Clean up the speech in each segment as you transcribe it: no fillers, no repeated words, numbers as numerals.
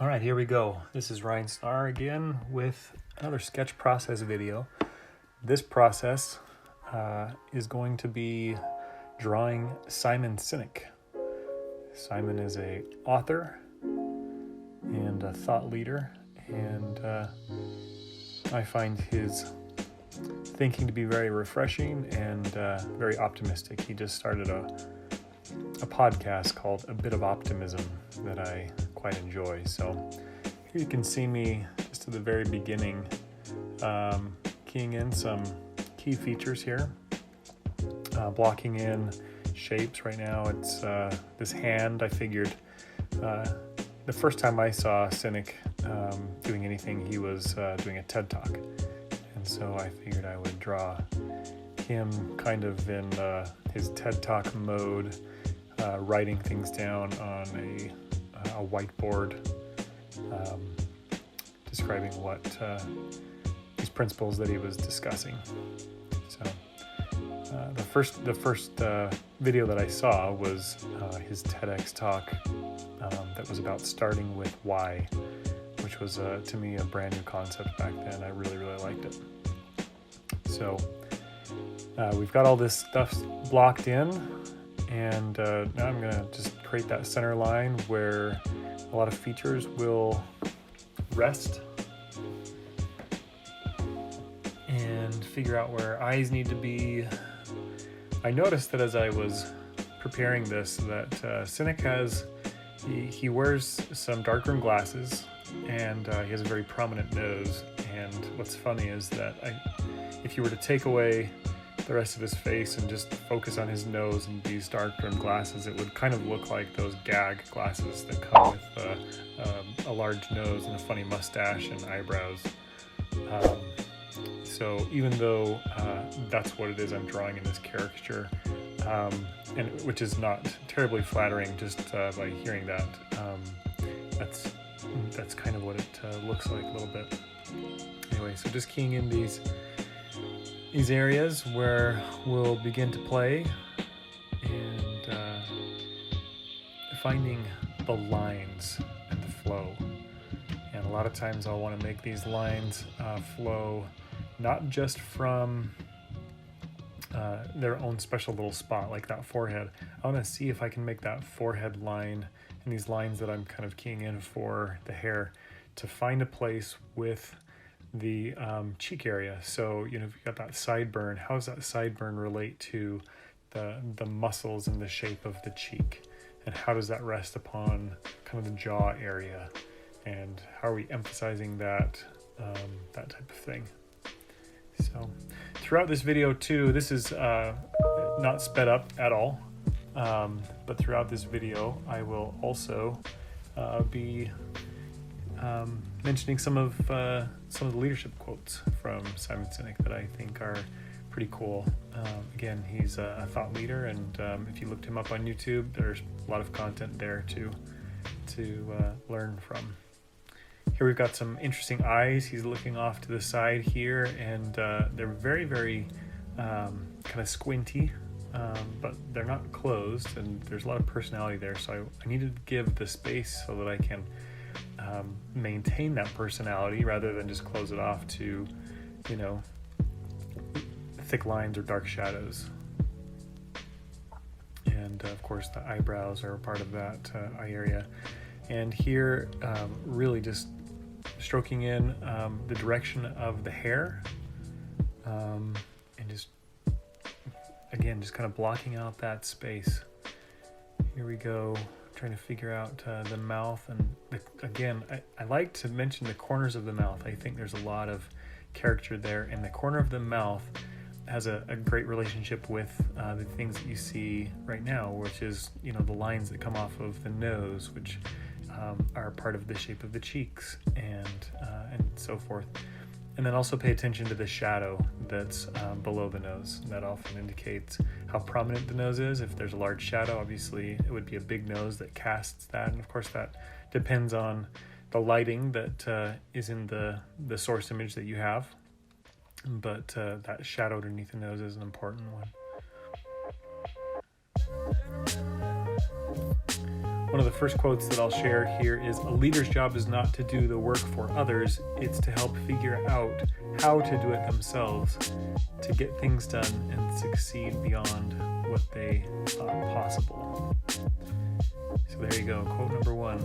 All right, here we go. This is Ryan Starr again with another sketch process video. This process is going to be drawing Simon Sinek. Simon is an author and a thought leader, and I find his thinking to be very refreshing and very optimistic. He just started a podcast called A Bit of Optimism that I quite enjoy. So here you can see me just at the very beginning keying in some key features here, blocking in shapes. Right now it's this hand. I figured the first time I saw Sinek doing anything, he was doing a TED Talk, and so I figured I would draw him kind of in his TED Talk mode, writing things down on a whiteboard, describing what these principles that he was discussing. So the first video that I saw was his TEDx talk that was about starting with why, which was to me a brand new concept back then. I really liked it. So we've got all this stuff blocked in, and now I'm going to just create that center line where a lot of features will rest, and figure out where eyes need to be. I noticed that as I was preparing this that Sinek he wears some dark-rimmed glasses, and he has a very prominent nose. And what's funny is that if you were to take away the rest of his face and just focus on his nose and these dark-rimmed glasses, it would kind of look like those gag glasses that come with a large nose and a funny mustache and eyebrows. So even though that's what it is I'm drawing in this caricature, and which is not terribly flattering just by hearing that, that's kind of what it looks like a little bit. Anyway, so just keying in these areas where we'll begin to play, and finding the lines and the flow. And a lot of times I'll want to make these lines flow not just from their own special little spot, like that forehead. I want to see if I can make that forehead line and these lines that I'm kind of keying in for the hair to find a place with the cheek area. So, if you got that sideburn, how does that sideburn relate to the muscles and the shape of the cheek? And how does that rest upon kind of the jaw area? And how are we emphasizing that type of thing? So throughout this video too, this is not sped up at all, but throughout this video I will also be mentioning some of the leadership quotes from Simon Sinek that I think are pretty cool. Again, he's a thought leader, and if you looked him up on YouTube, there's a lot of content there to learn from. Here we've got some interesting eyes. He's looking off to the side here, and they're very kind of squinty, but they're not closed, and there's a lot of personality there. So I needed to give the space so that I can maintain that personality rather than just close it off to, thick lines or dark shadows. And of course the eyebrows are a part of that eye area. And here really just stroking in the direction of the hair, and just kind of blocking out that space. Here we go, trying to figure out the mouth. And again, I like to mention the corners of the mouth. I think there's a lot of character there, and the corner of the mouth has a great relationship with the things that you see right now, which is the lines that come off of the nose, which are part of the shape of the cheeks, and so forth. And then also pay attention to the shadow that's below the nose. That often indicates how prominent the nose is. If there's a large shadow, obviously it would be a big nose that casts that, and of course that depends on the lighting that is in the source image that you have. But that shadow underneath the nose is an important one. One of the first quotes that I'll share here is, "A leader's job is not to do the work for others, it's to help figure out how to do it themselves, to get things done and succeed beyond what they thought possible." So there you go, quote number one.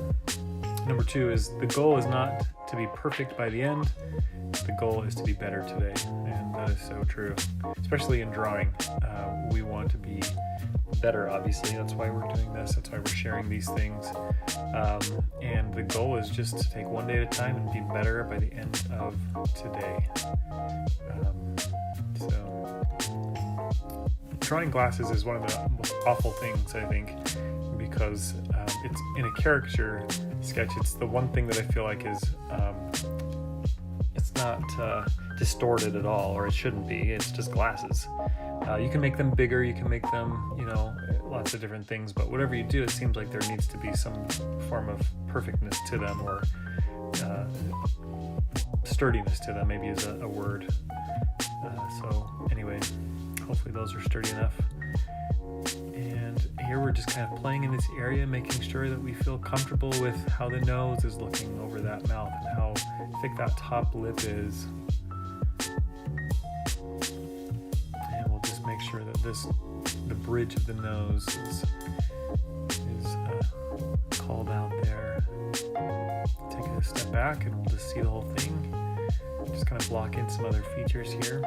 Number two is, "The goal is not to be perfect by the end, the goal is to be better today." And that is so true, especially in drawing. We want to be better, obviously. That's why we're doing this. That's why we're sharing these things. And the goal is just to take one day at a time and be better by the end of today. So drawing glasses is one of the most awful things, I think, because it's in a caricature sketch. It's the one thing that I feel like is it's not distorted at all, or it shouldn't be. It's just glasses. You can make them bigger, you can make them, lots of different things, but whatever you do, it seems like there needs to be some form of perfectness to them, or sturdiness to them, maybe is a word. So anyway, hopefully those are sturdy enough. And here we're just kind of playing in this area, making sure that we feel comfortable with how the nose is looking over that mouth and how thick that top lip is. And we'll just make sure that the bridge of the nose is called out there. Take a step back and we'll just see the whole thing. Just kind of block in some other features here.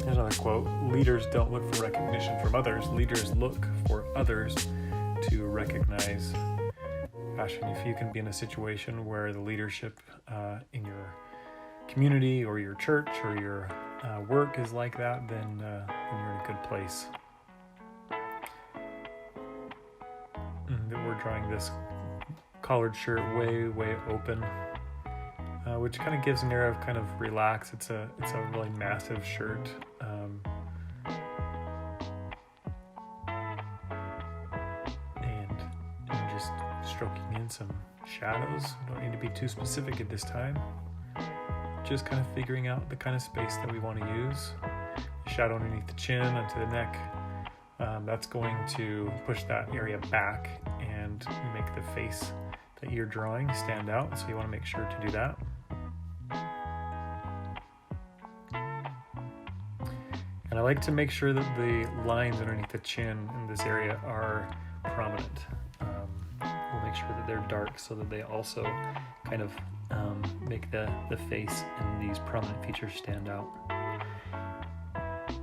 Here's another quote. "Leaders don't look for recognition from others. Leaders look for others to recognize." Gosh, and if you can be in a situation where the leadership in your community or your church or your work is like that, then you're in a good place. And we're drawing this collared shirt way open, which kind of gives an air of kind of relax. It's a really massive shirt. And just stroking in some shadows. Don't need to be too specific at this time. Just kind of figuring out the kind of space that we want to use. Shadow underneath the chin, onto the neck. That's going to push that area back and make the face that you're drawing stand out. So you want to make sure to do that. And I like to make sure that the lines underneath the chin in this area are prominent. We'll make sure that they're dark so that they also kind of make the face and these prominent features stand out.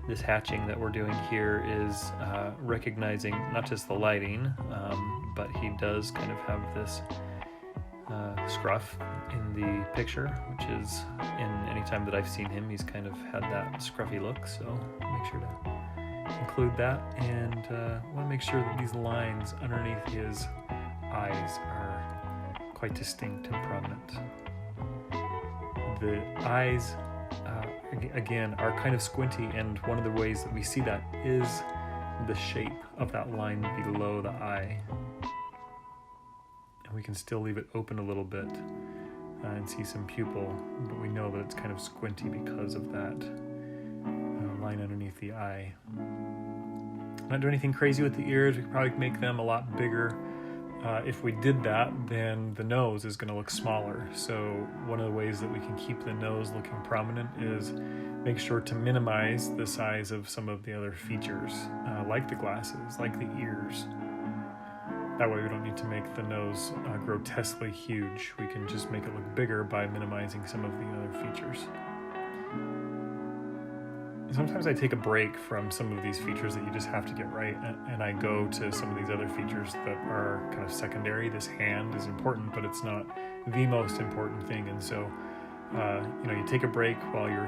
This hatching that we're doing here is recognizing not just the lighting, but he does kind of have this scruff in the picture, which is, in any time that I've seen him, he's kind of had that scruffy look, so make sure to include that. And want to make sure that these lines underneath his eyes are quite distinct and prominent. The eyes, again, are kind of squinty, and one of the ways that we see that is the shape of that line below the eye. And we can still leave it open a little bit and see some pupil, but we know that it's kind of squinty because of that line underneath the eye. Not do anything crazy with the ears. We could probably make them a lot bigger. If we did that, then the nose is going to look smaller. So one of the ways that we can keep the nose looking prominent is make sure to minimize the size of some of the other features, like the glasses, like the ears. That way we don't need to make the nose grotesquely huge. We can just make it look bigger by minimizing some of the other features. Sometimes I take a break from some of these features that you just have to get right, and I go to some of these other features that are kind of secondary. This hand is important, but it's not the most important thing. And so, you take a break while you're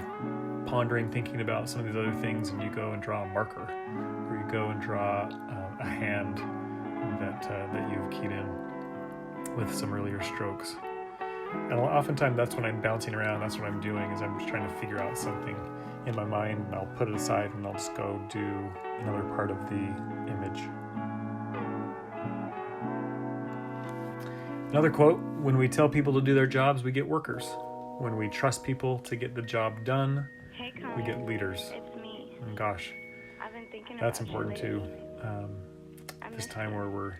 pondering, thinking about some of these other things, and you go and draw a marker, or you go and draw a hand that you've keyed in with some earlier strokes. And oftentimes that's when I'm bouncing around, that's what I'm doing, is I'm just trying to figure out something in my mind, and I'll put it aside and I'll just go do another part of the image. Another quote: "When we tell people to do their jobs, we get workers. When we trust people to get the job done, we get leaders." It's me. And gosh, I've been thinking that's about important too. this time where we're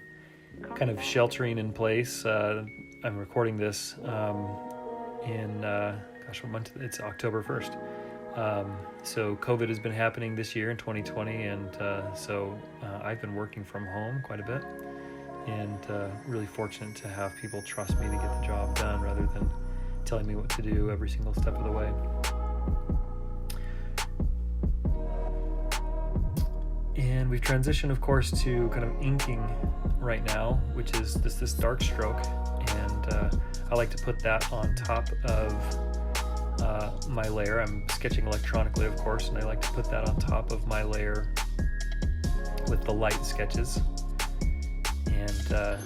kind of sheltering in place. I'm recording this in, what month? It's October 1st. So COVID has been happening this year in 2020, and so I've been working from home quite a bit, and really fortunate to have people trust me to get the job done rather than telling me what to do every single step of the way. And we've transitioned, of course, to kind of inking right now, which is this dark stroke, and I like to put that on top of my layer. I'm sketching electronically, of course, and I like to put that on top of my layer with the light sketches. And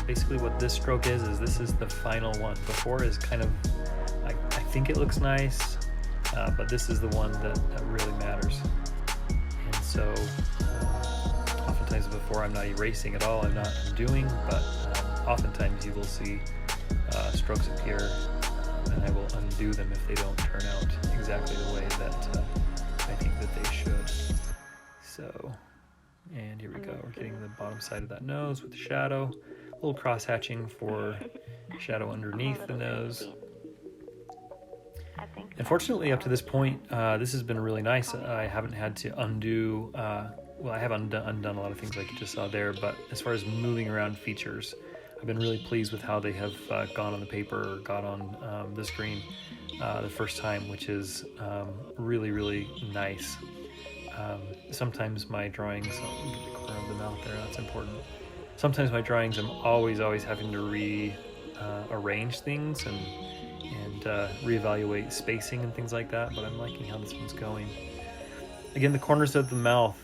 basically what this stroke is this is the final one. Before is kind of, I think it looks nice, but this is the one that really matters. And so oftentimes before I'm not erasing at all, I'm not undoing, but oftentimes you will see strokes appear, and I will undo them if they don't turn out exactly the way that I think that they should. So, and here we go. We're getting the bottom side of that nose with the shadow. A little cross-hatching for shadow underneath the nose. And fortunately, up to this point, this has been really nice. I haven't had to undo, I have undone a lot of things like you just saw there, but as far as moving around features, I've been really pleased with how they have gone on the paper or got on the screen the first time, which is really, really nice. Sometimes my drawings, get the corner of the mouth there, that's important. Sometimes my drawings, I'm always having to rearrange things and reevaluate spacing and things like that, but I'm liking how this one's going. Again, the corners of the mouth,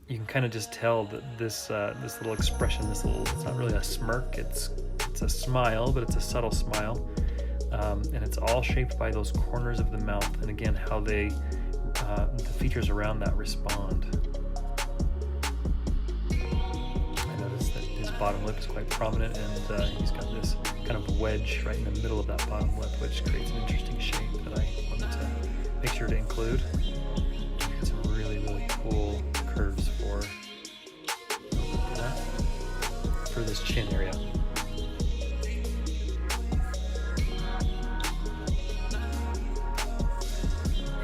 you can kind of just tell that this little expression, it's not really a smirk, it's a smile, but it's a subtle smile, and it's all shaped by those corners of the mouth, and again, how the features around that respond. I noticed that his bottom lip is quite prominent, and he's got this kind of wedge right in the middle of that bottom lip, which creates an interesting shape that I wanted to make sure to include. Got some really, really cool curves for this chin area.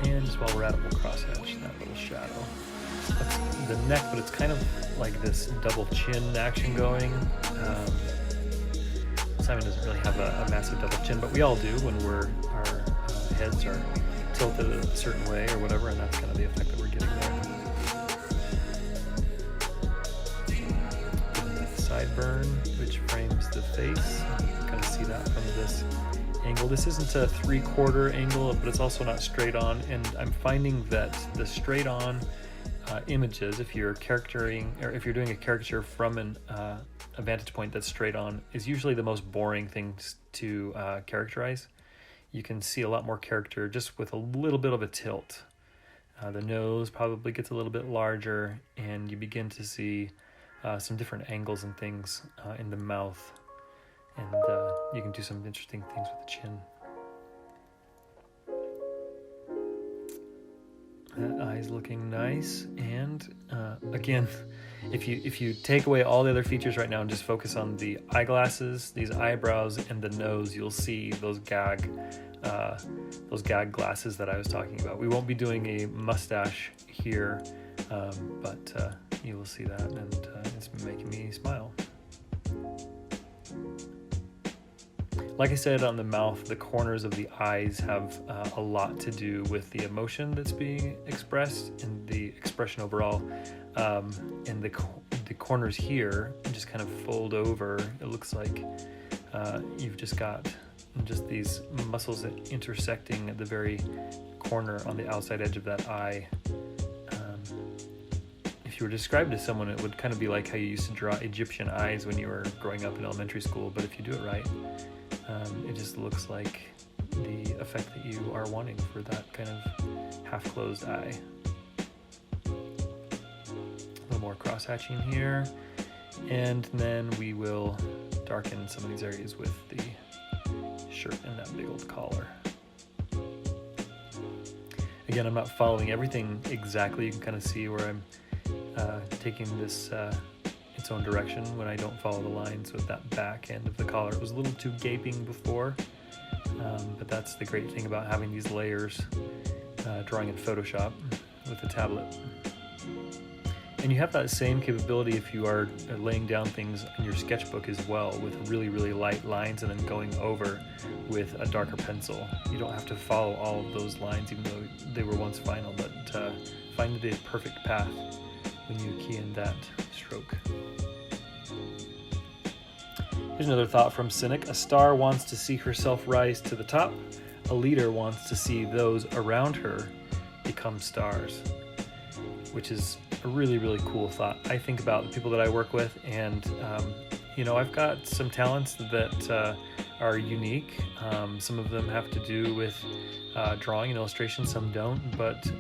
And just while we're at it, we'll cross hatch that little shadow. That's the neck, but it's kind of like this double chin action going. Simon doesn't really have a massive double chin, but we all do when our heads are tilted a certain way or whatever, and that's kind of the effect that we're getting there. Sideburn, which frames the face. You can kind of see that from this angle. This isn't a 3/4 angle, but it's also not straight on, and I'm finding that the straight on images, if you're doing a caricature from a vantage point that's straight on, is usually the most boring things to characterize. You can see a lot more character just with a little bit of a tilt. The nose probably gets a little bit larger, and you begin to see some different angles and things in the mouth, and you can do some interesting things with the chin. That eye's looking nice, and again, if you take away all the other features right now and just focus on the eyeglasses, these eyebrows, and the nose, you'll see those gag glasses that I was talking about. We won't be doing a mustache here, but you will see that, and it's making me smile. Like I said, on the mouth, the corners of the eyes have a lot to do with the emotion that's being expressed and the expression overall. And the corners here just kind of fold over. It looks like you've just got these muscles that intersecting at the very corner on the outside edge of that eye. If you were to describe it to someone, it would kind of be like how you used to draw Egyptian eyes when you were growing up in elementary school, but if you do it right, it just looks like the effect that you are wanting for that kind of half-closed eye. A little more cross-hatching here, and then we will darken some of these areas with the shirt and that big old collar. Again, I'm not following everything exactly. You can kind of see where I'm taking this its own direction when I don't follow the lines with that back end of the collar. It was a little too gaping before, but that's the great thing about having these layers, drawing in Photoshop with the tablet. And you have that same capability if you are laying down things in your sketchbook as well, with really, really light lines and then going over with a darker pencil. You don't have to follow all of those lines, even though they were once final, but find the perfect path when you key in that stroke. Here's another thought from Sinek. A star wants to see herself rise to the top. A leader wants to see those around her become stars, which is a really, really cool thought. I think about the people that I work with, and I've got some talents that are unique. Some of them have to do with drawing and illustration, some don't, but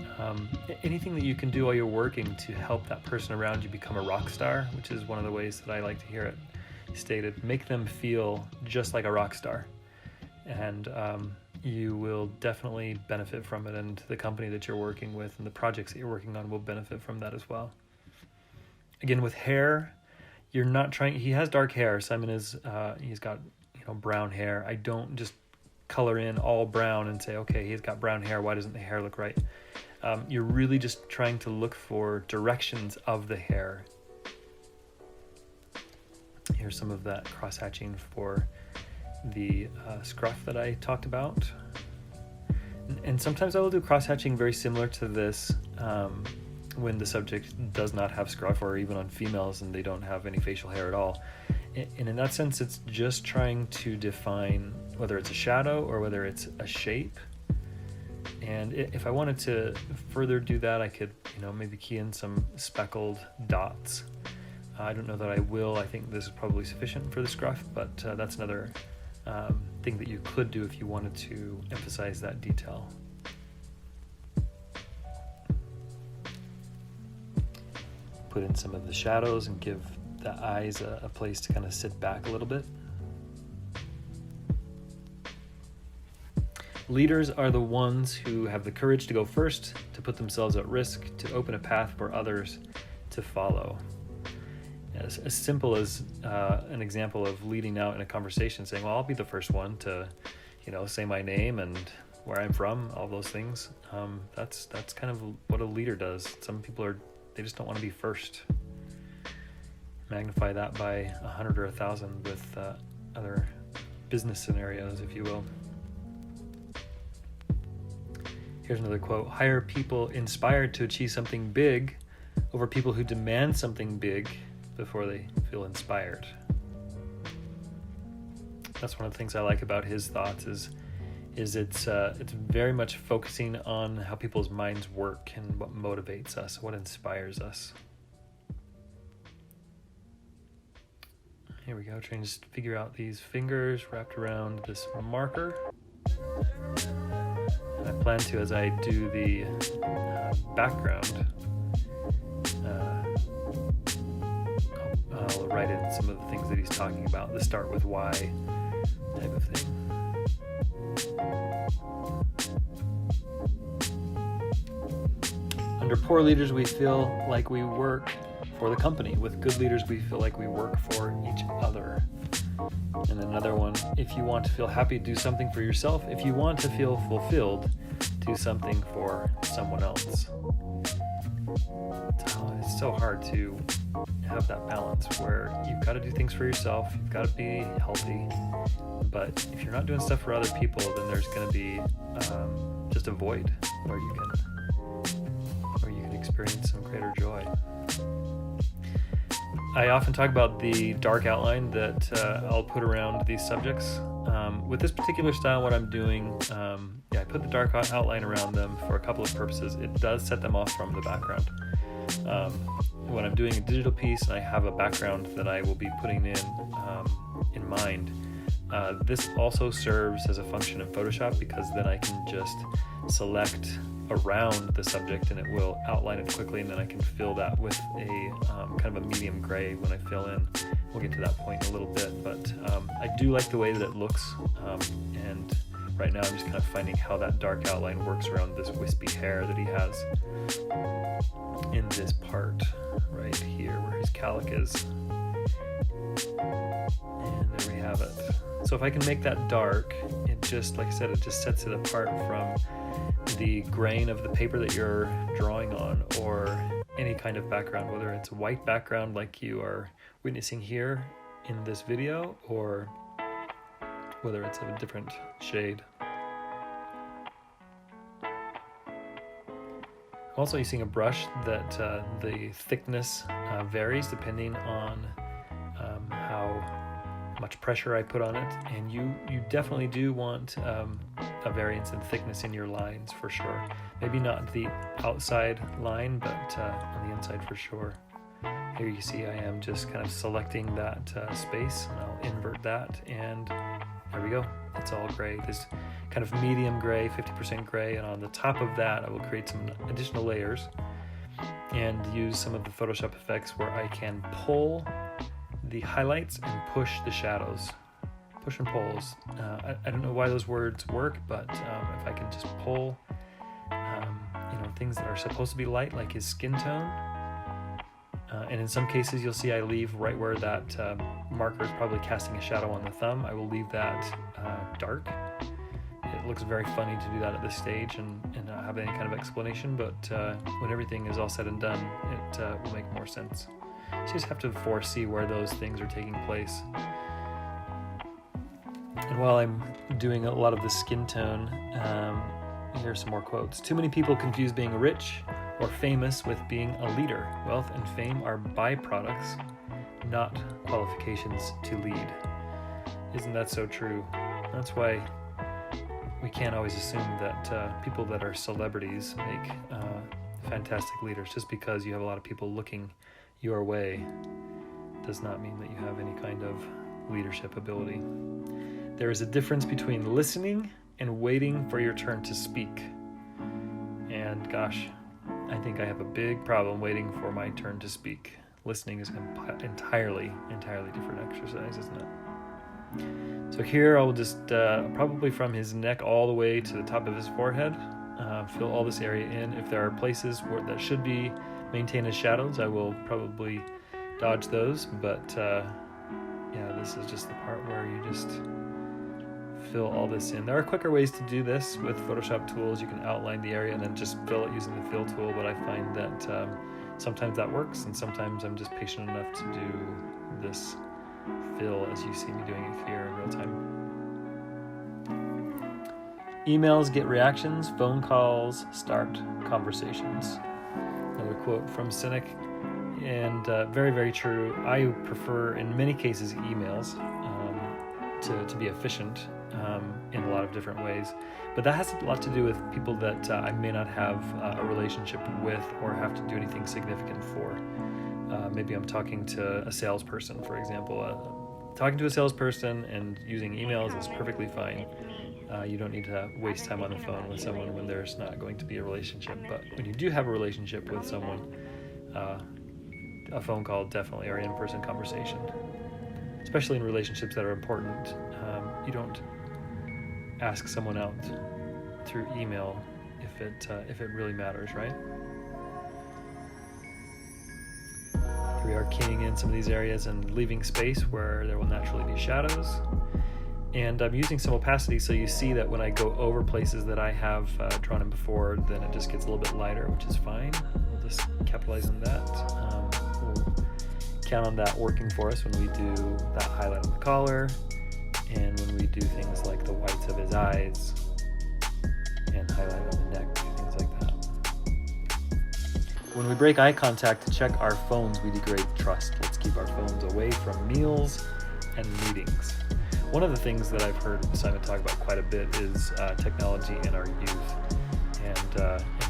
anything that you can do while you're working to help that person around you become a rock star, which is one of the ways that I like to hear it stated, make them feel just like a rock star. And you will definitely benefit from it, and the company that you're working with and the projects that you're working on will benefit from that as well. Again, with hair, you're not trying, he has dark hair. Simon is, he's got, brown hair. I don't just color in all brown and say, okay, he's got brown hair, why doesn't the hair look right? You're really just trying to look for directions of the hair. Here's some of that cross-hatching for the scruff that I talked about. And sometimes I will do cross-hatching very similar to this when the subject does not have scruff, or even on females and they don't have any facial hair at all. And in that sense, it's just trying to define whether it's a shadow or whether it's a shape. And if I wanted to further do that, I could, maybe key in some speckled dots. I don't know that I will. I think this is probably sufficient for the scruff, but that's another thing that you could do if you wanted to emphasize that detail. Put in some of the shadows and give the eyes a place to kind of sit back a little bit. Leaders are the ones who have the courage to go first, to put themselves at risk, to open a path for others to follow. As simple as an example of leading out in a conversation, saying, well, I'll be the first one to, say my name and where I'm from, all those things. That's kind of what a leader does. Some people they just don't want to be first. Magnify that by 100 or 1,000 with other business scenarios, if you will. Here's another quote. Hire people inspired to achieve something big over people who demand something big before they feel inspired. That's one of the things I like about his thoughts is it's very much focusing on how people's minds work and what motivates us, what inspires us. Here we go, trying to just figure out these fingers wrapped around this marker. And I plan to, as I do the background, I'll write in some of the things that he's talking about, the start with why type of thing. Under poor leaders, we feel like we work for the company. With good leaders, we feel like we work for each other. And another one, if you want to feel happy, do something for yourself. If you want to feel fulfilled, do something for someone else. It's so hard to have that balance where you've got to do things for yourself, you've got to be healthy, but if you're not doing stuff for other people, then there's going to be just a void where you can experience some greater joy. I often talk about the dark outline that I'll put around these subjects. With this particular style, what I'm doing, I put the dark outline around them for a couple of purposes. It does set them off from the background. When I'm doing a digital piece and I have a background that I will be putting in mind, this also serves as a function in Photoshop, because then I can just select around the subject and it will outline it quickly, and then I can fill that with a kind of a medium gray when I fill in. We'll get to that point in a little bit, but I do like the way that it looks, and right now I'm just kind of finding how that dark outline works around this wispy hair that he has in this part right here where his calic is. And there we have it. So if I can make that dark, it just, like I said, it just sets it apart from the grain of the paper that you're drawing on, or any kind of background, whether it's a white background like you are witnessing here in this video, or whether it's of a different shade. I'm also using a brush that the thickness varies depending on how much pressure I put on it, and you definitely do want a variance in thickness in your lines for sure. Maybe not the outside line, but on the inside for sure. Here you see I am just kind of selecting that space, and I'll invert that, and there we go. It's all gray. This kind of medium gray, 50% gray, and on the top of that I will create some additional layers and use some of the Photoshop effects where I can pull the highlights and push the shadows. Push and pulls. I don't know why those words work, but if I can just pull things that are supposed to be light, like his skin tone, and in some cases you'll see I leave right where that marker is probably casting a shadow on the thumb. I will leave that dark. It looks very funny to do that at this stage and not have any kind of explanation, but when everything is all said and done, it will make more sense. So you just have to foresee where those things are taking place. And while I'm doing a lot of the skin tone, here's some more quotes. Too many people confuse being rich or famous with being a leader. Wealth and fame are byproducts, not qualifications to lead. Isn't that so true? That's why we can't always assume that people that are celebrities make fantastic leaders. Just because you have a lot of people looking your way does not mean that you have any kind of leadership ability. There is a difference between listening and waiting for your turn to speak. And gosh, I think I have a big problem waiting for my turn to speak. Listening is an entirely different exercise, isn't it? So here I will just, probably from his neck all the way to the top of his forehead, fill all this area in. If there are places where that should be maintained as shadows, I will probably dodge those, but yeah, this is just the part where you just fill all this in. There are quicker ways to do this with Photoshop tools. You can outline the area and then just fill it using the fill tool, but I find that sometimes that works, and sometimes I'm just patient enough to do this fill as you see me doing it here in real time. Emails get reactions, phone calls start conversations. Another quote from Sinek, and very, very true. I prefer, in many cases, emails to be efficient in a lot of different ways. But that has a lot to do with people that I may not have a relationship with or have to do anything significant for. Maybe I'm talking to a salesperson, for example. Talking to a salesperson and using emails is perfectly fine. You don't need to waste time on the phone with someone when there's not going to be a relationship. But when you do have a relationship with someone, a phone call definitely, or in-person conversation, especially in relationships that are important. You don't ask someone out through email if it really matters, right? Here we are keying in some of these areas and leaving space where there will naturally be shadows. And I'm using some opacity, so you see that when I go over places that I have drawn in before, then it just gets a little bit lighter, which is fine. We'll just capitalize on that. We'll count on that working for us when we do that highlight on the collar, and when we do things like the whites of his eyes and highlight on the neck, things like that. When we break eye contact to check our phones, we degrade trust. Let's keep our phones away from meals and meetings. One of the things that I've heard Simon talk about quite a bit is technology in our youth, and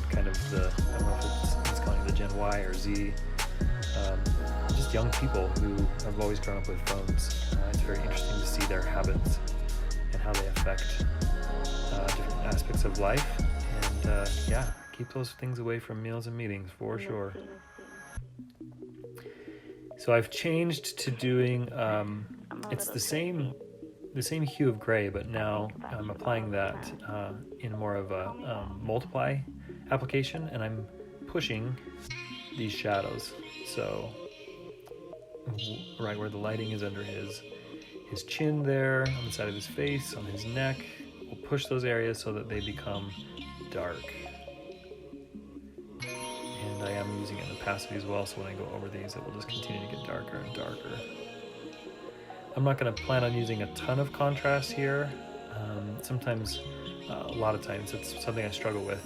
kind of the, I don't know if he's calling it the Gen Y or Z, just young people who have always grown up with phones. It's very interesting to see their habits and how they affect different aspects of life. And yeah, keep those things away from meals and meetings for sure. So I've changed to doing, it's the same the same hue of gray, but now I'm applying that in more of a multiply application, and I'm pushing these shadows. So right where the lighting is under his chin there, on the side of his face, on his neck, we'll push those areas so that they become dark. And I am using it in opacity as well, so when I go over these, it will just continue to get darker and darker. I'm not going to plan on using a ton of contrast here. Sometimes, a lot of times, it's something I struggle with.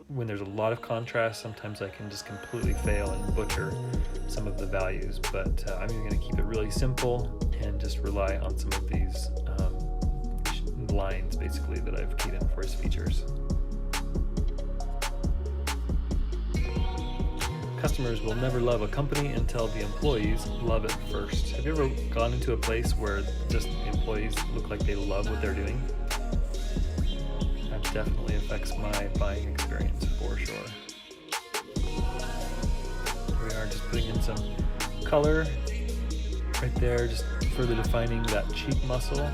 When there's a lot of contrast, sometimes I can just completely fail and butcher some of the values, but I'm going to keep it really simple and just rely on some of these lines basically that I've keyed in for his features. Customers will never love a company until the employees love it first. Have you ever gone into a place where just the employees look like they love what they're doing? That definitely affects my buying experience for sure. Here we are, just putting in some color right there, just further defining that cheek muscle.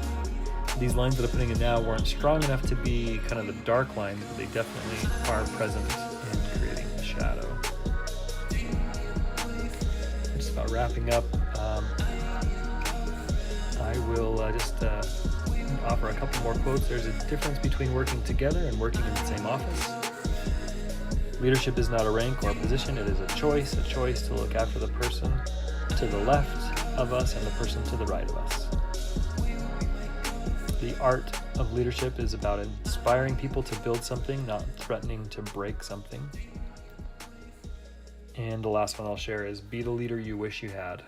These lines that I'm putting in now weren't strong enough to be kind of the dark lines, but they definitely are present in creating the shadow. Just about wrapping up. I will just offer a couple more quotes. There's a difference between working together and working in the same office. Leadership is not a rank or a position, it is a choice to look after the person to the left of us and the person to the right of us. The art of leadership is about inspiring people to build something, not threatening to break something. And the last one I'll share is be the leader you wish you had.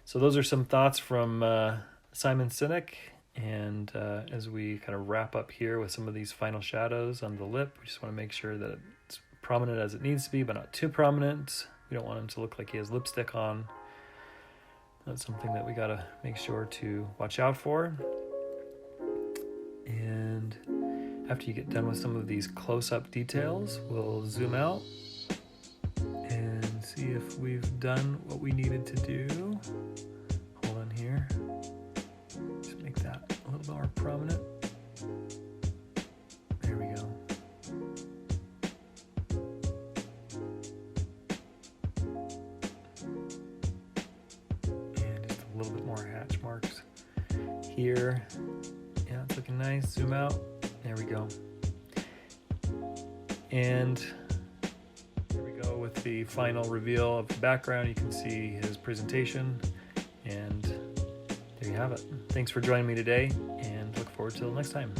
So those are some thoughts from Simon Sinek. And as we kind of wrap up here with some of these final shadows on the lip, we just want to make sure that it's prominent as it needs to be, but not too prominent. We don't want him to look like he has lipstick on. That's something that we got to make sure to watch out for. And after you get done with some of these close-up details, we'll zoom out and see if we've done what we needed to do. Hold on here. Just make that a little more prominent. There we go. And just a little bit more hatch marks here. Yeah, it's looking nice. Zoom out. There we go. And here we go with the final reveal of the background. You can see his presentation, and there you have it. Thanks for joining me today, and look forward to the next time.